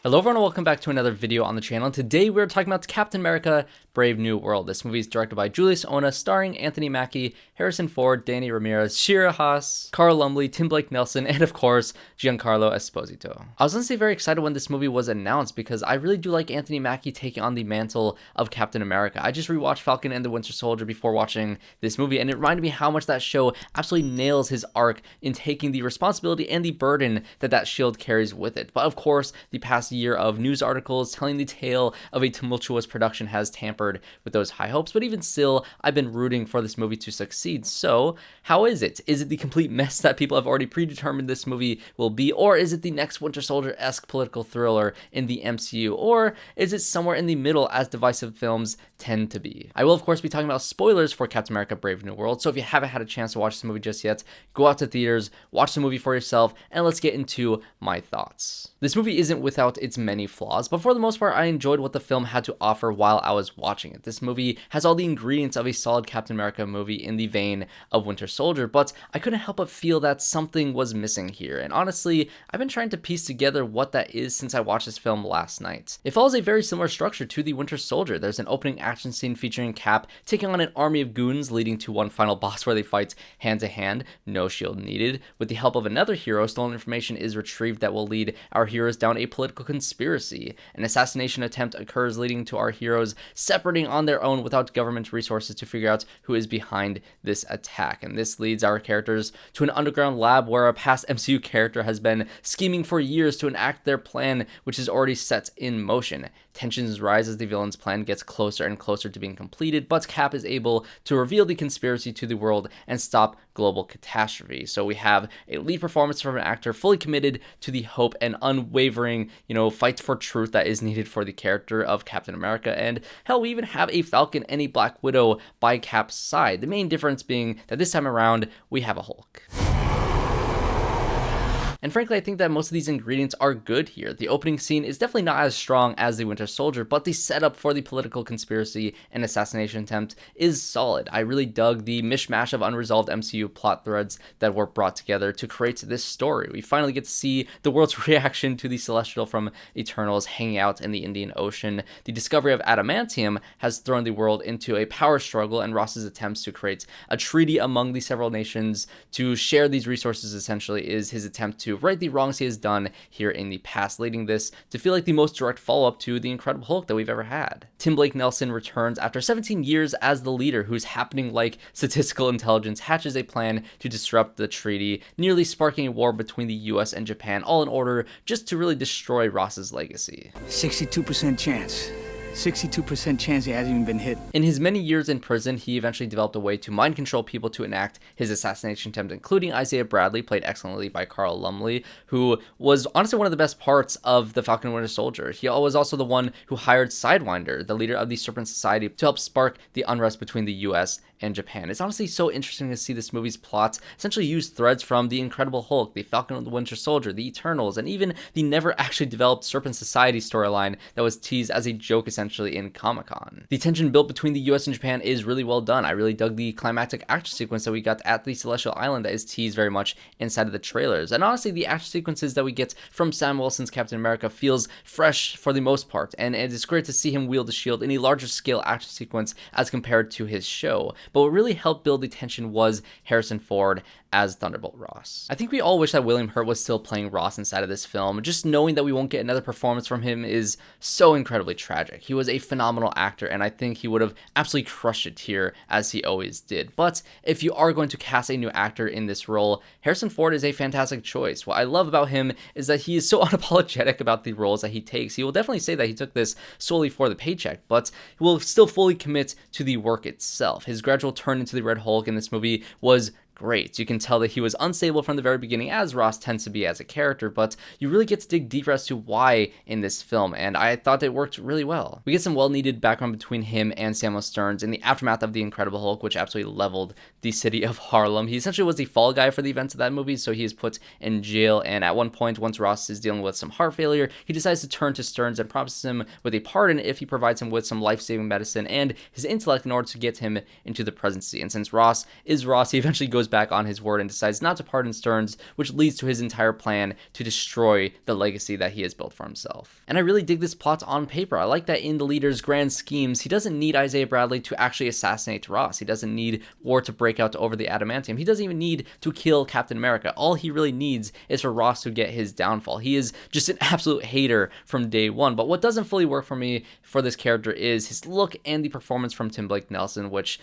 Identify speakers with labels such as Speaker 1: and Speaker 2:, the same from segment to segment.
Speaker 1: Hello everyone and welcome back to another video on the channel. Today we're talking about Captain America Brave New World. This movie is directed by Julius, Onah, starring Anthony Mackie, Harrison Ford, Danny Ramirez, Shira, Haas, Carl Lumbly, Tim Blake Nelson, and of course Giancarlo Esposito. I was honestly very excited when this movie was announced because I really do like Anthony Mackie taking on the mantle of Captain America. I just rewatched Falcon and the Winter Soldier before watching this movie, and it reminded me how much that show absolutely nails his arc in taking the responsibility and the burden that shield carries with it. But of course, the past year of news articles telling the tale of a tumultuous production has tampered with those high hopes, but even still, I've been rooting for this movie to succeed. So, how is it? Is it the complete mess that people have already predetermined this movie will be, or is it the next Winter Soldier-esque political thriller in the MCU, or is it somewhere in the middle as divisive films tend to be? I will, of course, be talking about spoilers for Captain America Brave New World, so if you haven't had a chance to watch this movie just yet, go out to theaters, watch the movie for yourself, and let's get into my thoughts. This movie isn't without its many flaws, but for the most part, I enjoyed what the film had to offer while I was watching it. This movie has all the ingredients of a solid Captain America movie in the vein of Winter Soldier, but I couldn't help but feel that something was missing here, and honestly, I've been trying to piece together what that is since I watched this film last night. It follows a very similar structure to the Winter Soldier. There's an opening action scene featuring Cap taking on an army of goons, leading to one final boss where they fight hand to hand, no shield needed. With the help of another hero, stolen information is retrieved that will lead our heroes down a political conspiracy. An assassination attempt occurs, leading to our heroes separating on their own without government resources to figure out who is behind this attack. And this leads our characters to an underground lab where a past MCU character has been scheming for years to enact their plan, which is already set in motion. Tensions rise as the villain's plan gets closer and closer to being completed, but Cap is able to reveal the conspiracy to the world and stop global catastrophe. So we have a lead performance from an actor fully committed to the hope and unwavering, fight for truth that is needed for the character of Captain America. And hell, we even have a Falcon and a Black Widow by Cap's side. The main difference being that this time around, we have a Hulk. And frankly, I think that most of these ingredients are good here. The opening scene is definitely not as strong as the Winter Soldier, but the setup for the political conspiracy and assassination attempt is solid. I really dug the mishmash of unresolved MCU plot threads that were brought together to create this story. We finally get to see the world's reaction to the Celestial from Eternals hanging out in the Indian Ocean. The discovery of adamantium has thrown the world into a power struggle, and Ross's attempts to create a treaty among the several nations to share these resources essentially is his attempt to right the wrongs he has done here in the past, leading this to feel like the most direct follow-up to the Incredible Hulk that we've ever had. Tim Blake Nelson returns after 17 years as the leader, whose happening like statistical intelligence hatches a plan to disrupt the treaty, nearly sparking a war between the US and Japan, all in order just to really destroy Ross's legacy.
Speaker 2: 62% chance. 62% chance he hasn't even been hit.
Speaker 1: In his many years in prison, he eventually developed a way to mind control people to enact his assassination attempt, including Isaiah Bradley, played excellently by Carl Lumbly, who was honestly one of the best parts of the Falcon and Winter Soldier. He was also the one who hired Sidewinder, the leader of the Serpent Society, to help spark the unrest between the US and Japan. It's honestly so interesting to see this movie's plots essentially use threads from the Incredible Hulk, the Falcon and the Winter Soldier, the Eternals, and even the never actually developed Serpent Society storyline that was teased as a joke essentially in Comic-Con. The tension built between the US and Japan is really well done. I really dug the climactic action sequence that we got at the Celestial Island that is teased very much inside of the trailers. And honestly, the action sequences that we get from Sam Wilson's Captain America feels fresh for the most part, and it is great to see him wield the shield in a larger scale action sequence as compared to his show. But what really helped build the tension was Harrison Ford as Thunderbolt Ross. I think we all wish that William Hurt was still playing Ross inside of this film. Just knowing that we won't get another performance from him is so incredibly tragic. He was a phenomenal actor, and I think he would have absolutely crushed it here, as he always did. But if you are going to cast a new actor in this role, Harrison Ford is a fantastic choice. What I love about him is that he is so unapologetic about the roles that he takes. He will definitely say that he took this solely for the paycheck, but he will still fully commit to the work itself. His gradual turn into the Red Hulk in this movie was great. You can tell that he was unstable from the very beginning, as Ross tends to be as a character, but you really get to dig deeper as to why in this film, and I thought it worked really well. We get some well-needed background between him and Samuel Stearns in the aftermath of the Incredible Hulk, which absolutely leveled the city of Harlem. He essentially was the fall guy for the events of that movie, so he is put in jail, and at one point, once Ross is dealing with some heart failure, he decides to turn to Stearns and promises him with a pardon if he provides him with some life-saving medicine and his intellect in order to get him into the presidency. And since Ross is Ross, he eventually goes goes back on his word and decides not to pardon Stearns, which leads to his entire plan to destroy the legacy that he has built for himself. And I really dig this plot on paper. I like that in the leader's grand schemes, he doesn't need Isaiah Bradley to actually assassinate Ross. He doesn't need war to break out over the adamantium. He doesn't even need to kill Captain America. All he really needs is for Ross to get his downfall. He is just an absolute hater from day one. But what doesn't fully work for me for this character is his look and the performance from Tim Blake Nelson, which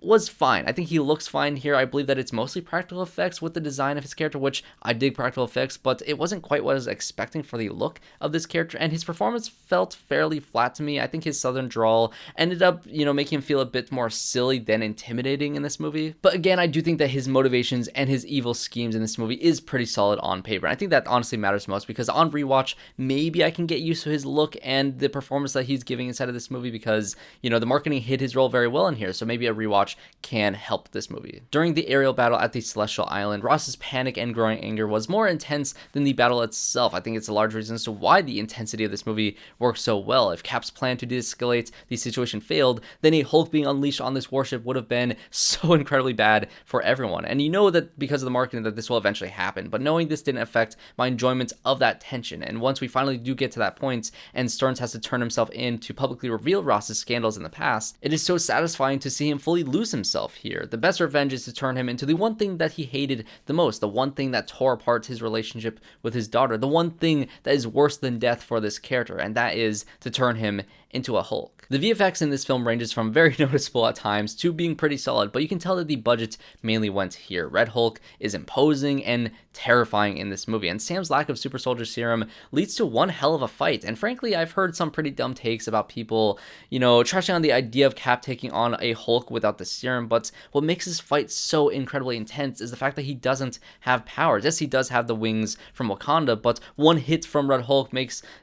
Speaker 1: was fine. I think he looks fine here. I believe that it's mostly practical effects with the design of his character, which I dig practical effects, but it wasn't quite what I was expecting for the look of this character, and his performance felt fairly flat to me. I think his southern drawl ended up, making him feel a bit more silly than intimidating in this movie. But again, I do think that his motivations and his evil schemes in this movie is pretty solid on paper. And I think that honestly matters most, because on rewatch, maybe I can get used to his look and the performance that he's giving inside of this movie, because, the marketing hid his role very well in here. So maybe a rewatch can help this movie. During the aerial battle at the Celestial Island, Ross's panic and growing anger was more intense than the battle itself. I think it's a large reason as to why the intensity of this movie works so well. If Cap's plan to de-escalate the situation failed, then a Hulk being unleashed on this warship would have been so incredibly bad for everyone. And you know that because of the marketing that this will eventually happen, but knowing this didn't affect my enjoyment of that tension. And once we finally do get to that point and Stearns has to turn himself in to publicly reveal Ross's scandals in the past, it is so satisfying to see him fully lose himself here. The best revenge is to turn him into the one thing that he hated the most, the one thing that tore apart his relationship with his daughter, the one thing that is worse than death for this character, and that is to turn him into a Hulk. The VFX in this film ranges from very noticeable at times to being pretty solid, but you can tell that the budget mainly went here. Red Hulk is imposing and terrifying in this movie, and Sam's lack of super soldier serum leads to one hell of a fight. And frankly, I've heard some pretty dumb takes about people, trashing on the idea of Cap taking on a Hulk without the serum, but what makes this fight so incredibly intense is the fact that he doesn't have powers. Yes, he does have the wings from Wakanda, but one hit from Red Hulk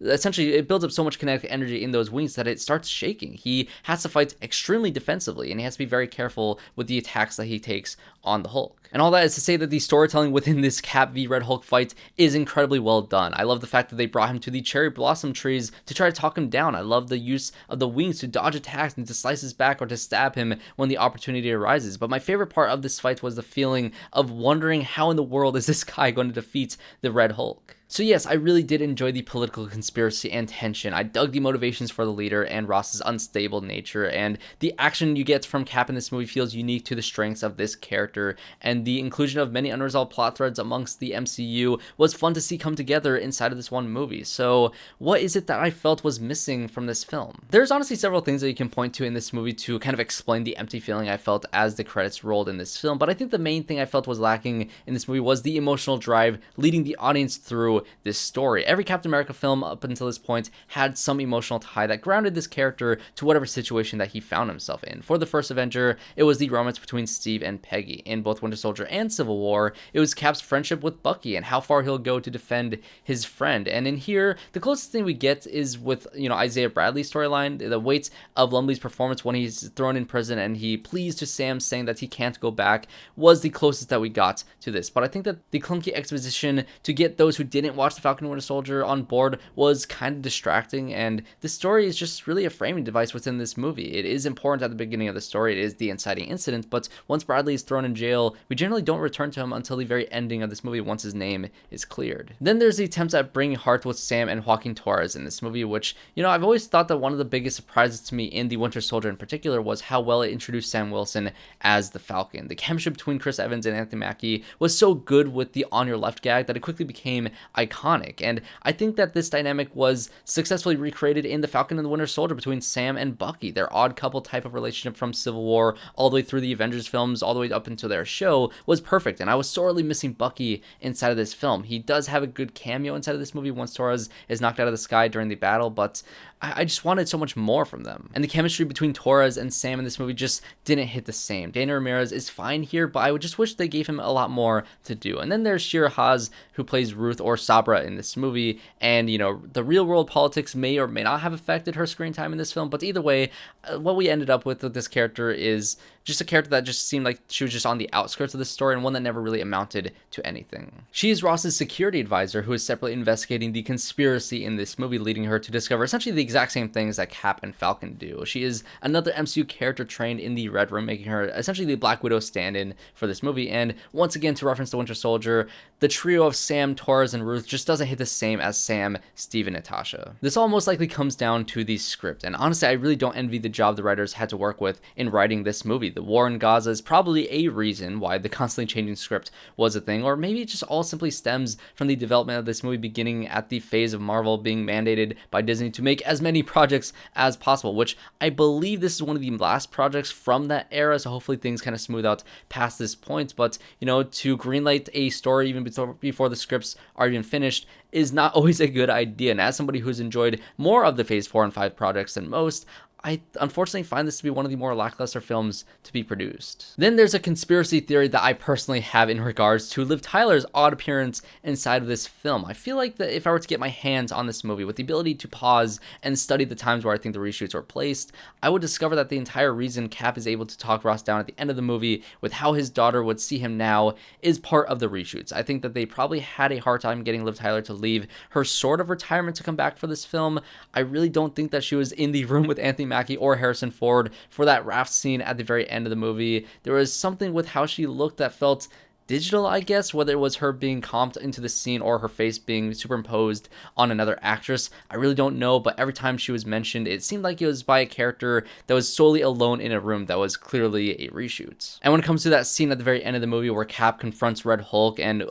Speaker 1: essentially, it builds up so much kinetic energy in those wings that it starts shaking. He has to fight extremely defensively, and he has to be very careful with the attacks that he takes on the Hulk. And all that is to say that the storytelling within this Cap v Red Hulk fight is incredibly well done. I love the fact that they brought him to the cherry blossom trees to try to talk him down. I love the use of the wings to dodge attacks and to slice his back or to stab him when the opportunity arises. But my favorite part of this fight was the feeling of wondering how in the world is this guy going to defeat the Red Hulk. So yes, I really did enjoy the political conspiracy and tension. I dug the motivations for the leader and Ross's unstable nature, and the action you get from Cap in this movie feels unique to the strengths of this character, and the inclusion of many unresolved plot threads amongst the MCU was fun to see come together inside of this one movie. So what is it that I felt was missing from this film? There's honestly several things that you can point to in this movie to kind of explain the empty feeling I felt as the credits rolled in this film, but I think the main thing I felt was lacking in this movie was the emotional drive leading the audience through this story. Every Captain America film up until this point had some emotional tie that grounded this character to whatever situation that he found himself in. For the first Avenger, it was the romance between Steve and Peggy. In both Winter Soldier and Civil War, it was Cap's friendship with Bucky and how far he'll go to defend his friend. And in here, the closest thing we get is with, Isaiah Bradley's storyline, the weight of Lumbly's performance when he's thrown in prison and he pleads to Sam saying that he can't go back was the closest that we got to this. But I think that the clunky exposition to get those who didn't watch the Falcon and Winter Soldier on board was kind of distracting, and this story is just really a framing device within this movie. It is important at the beginning of the story, it is the inciting incident, but once Bradley is thrown in jail, we generally don't return to him until the very ending of this movie once his name is cleared. Then there's the attempts at bringing heart with Sam and Joaquin Torres in this movie, which, I've always thought that one of the biggest surprises to me in the Winter Soldier in particular was how well it introduced Sam Wilson as the Falcon. The chemistry between Chris Evans and Anthony Mackie was so good with the on your left gag that it quickly became iconic. And I think that this dynamic was successfully recreated in The Falcon and the Winter Soldier between Sam and Bucky. Their odd couple type of relationship from Civil War all the way through the Avengers films, all the way up into their show was perfect. And I was sorely missing Bucky inside of this film. He does have a good cameo inside of this movie once Torres is knocked out of the sky during the battle, but I just wanted so much more from them. And the chemistry between Torres and Sam in this movie just didn't hit the same. Danny Ramirez is fine here, but I would just wish they gave him a lot more to do. And then there's Shira Haas, who plays Ruth or Sabra in this movie, and the real world politics may or may not have affected her screen time in this film, but either way, what we ended up with this character is just a character that just seemed like she was just on the outskirts of the story and one that never really amounted to anything. She is Ross's security advisor who is separately investigating the conspiracy in this movie, leading her to discover essentially the exact same things that Cap and Falcon do. She is another MCU character trained in the Red Room, making her essentially the Black Widow stand-in for this movie. And once again, to reference the Winter Soldier, the trio of Sam, Torres, and Ruth just doesn't hit the same as Sam, Steve, and Natasha. This all most likely comes down to the script, and honestly, I really don't envy the job the writers had to work with in writing this movie. The war in Gaza is probably a reason why the constantly changing script was a thing, or maybe it just all simply stems from the development of this movie beginning at the phase of Marvel being mandated by Disney to make as many projects as possible, which I believe this is one of the last projects from that era, so hopefully things kind of smooth out past this point. But, you know, to greenlight a story even before the scripts are even finished is not always a good idea, and as somebody who's enjoyed more of the Phase 4 and 5 projects than most, I unfortunately find this to be one of the more lackluster films to be produced. Then there's a conspiracy theory that I personally have in regards to Liv Tyler's odd appearance inside of this film. I feel like that if I were to get my hands on this movie with the ability to pause and study the times where I think the reshoots were placed, I would discover that the entire reason Cap is able to talk Ross down at the end of the movie with how his daughter would see him now is part of the reshoots. I think that they probably had a hard time getting Liv Tyler to leave her sort of retirement to come back for this film. I really don't think that she was in the room with Anthony Mackie or Harrison Ford for that raft scene at the very end of the movie. There was something with how she looked that felt digital, I guess, whether it was her being comped into the scene or her face being superimposed on another actress. I really don't know, but every time she was mentioned, it seemed like it was by a character that was solely alone in a room that was clearly a reshoot. And when it comes to that scene at the very end of the movie where Cap confronts Red Hulk, and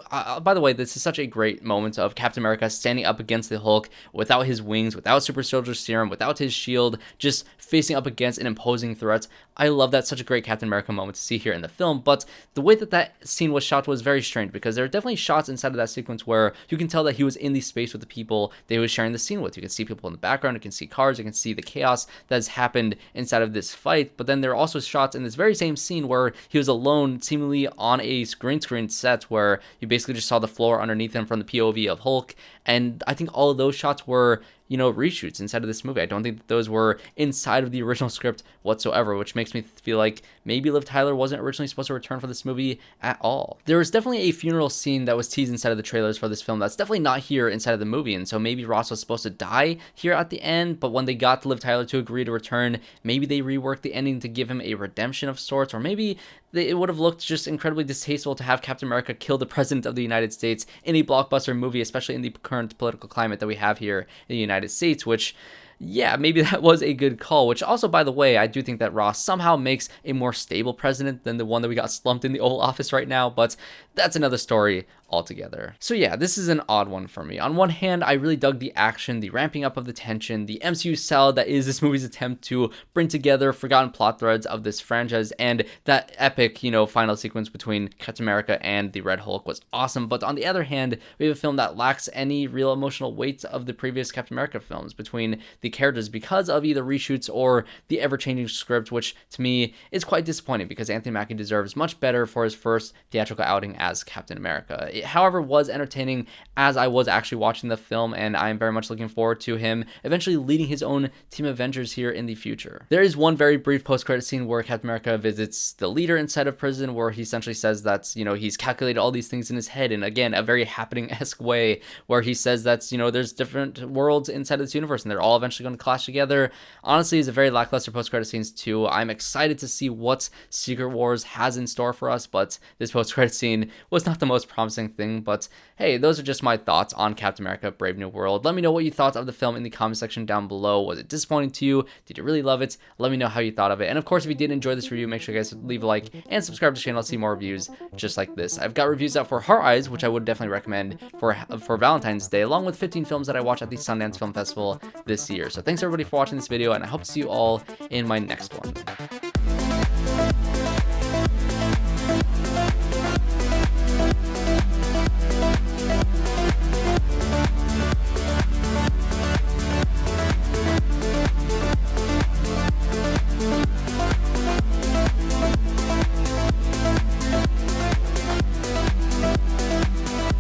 Speaker 1: by the way, this is such a great moment of Captain America standing up against the Hulk without his wings, without Super Soldier Serum, without his shield, just facing up against an imposing threat. I love that. Such a great Captain America moment to see here in the film, but the way that that scene was shot was very strange, because there are definitely shots inside of that sequence where you can tell that he was in the space with the people that he was sharing the scene with. You can see people in the background, you can see cars, you can see the chaos that has happened inside of this fight, but then there are also shots in this very same scene where he was alone, seemingly on a green screen set, where you basically just saw the floor underneath him from the POV of Hulk, and I think all of those shots were, you know, reshoots inside of this movie. I don't think that those were inside of the original script whatsoever, which makes me feel like maybe Liv Tyler wasn't originally supposed to return for this movie at all. There was definitely a funeral scene that was teased inside of the trailers for this film that's definitely not here inside of the movie, and so maybe Ross was supposed to die here at the end, but when they got Liv Tyler to agree to return, maybe they reworked the ending to give him a redemption of sorts, or maybe it would have looked just incredibly distasteful to have Captain America kill the President of the United States in a blockbuster movie, especially in the current political climate that we have here in the United States, which, yeah, maybe that was a good call, which also, by the way, I do think that Ross somehow makes a more stable president than the one that we got slumped in the Oval Office right now, but that's another story altogether. So yeah, this is an odd one for me. On one hand, I really dug the action, the ramping up of the tension, the MCU salad that is this movie's attempt to bring together forgotten plot threads of this franchise, and that epic, you know, final sequence between Captain America and the Red Hulk was awesome. But on the other hand, we have a film that lacks any real emotional weight of the previous Captain America films between the characters because of either reshoots or the ever-changing script, which to me is quite disappointing because Anthony Mackie deserves much better for his first theatrical outing as Captain America. It, however, was entertaining as I was actually watching the film, and I am very much looking forward to him eventually leading his own Team Avengers here in the future. There is one very brief post-credit scene where Captain America visits the leader inside of prison, where he essentially says that, you know, he's calculated all these things in his head, and again, a very happening-esque way, where he says that, you know, there's different worlds inside of this universe, and they're all eventually going to clash together. Honestly, it's a very lackluster post-credit scenes too. I'm excited to see what Secret Wars has in store for us, but this post-credit scene was not the most promising thing. But hey, those are just my thoughts on Captain America Brave New World. Let me know what you thought of the film in the comment section down below. Was it disappointing to you? Did you really love it? Let me know how you thought of it. And of course, if you did enjoy this review, make sure you guys leave a like and subscribe to the channel to see more reviews just like this. I've got reviews out for Heart Eyes, which I would definitely recommend for Valentine's Day, along with 15 films that I watched at the Sundance Film Festival this year. So thanks everybody for watching this video, and I hope to see you all in my next one.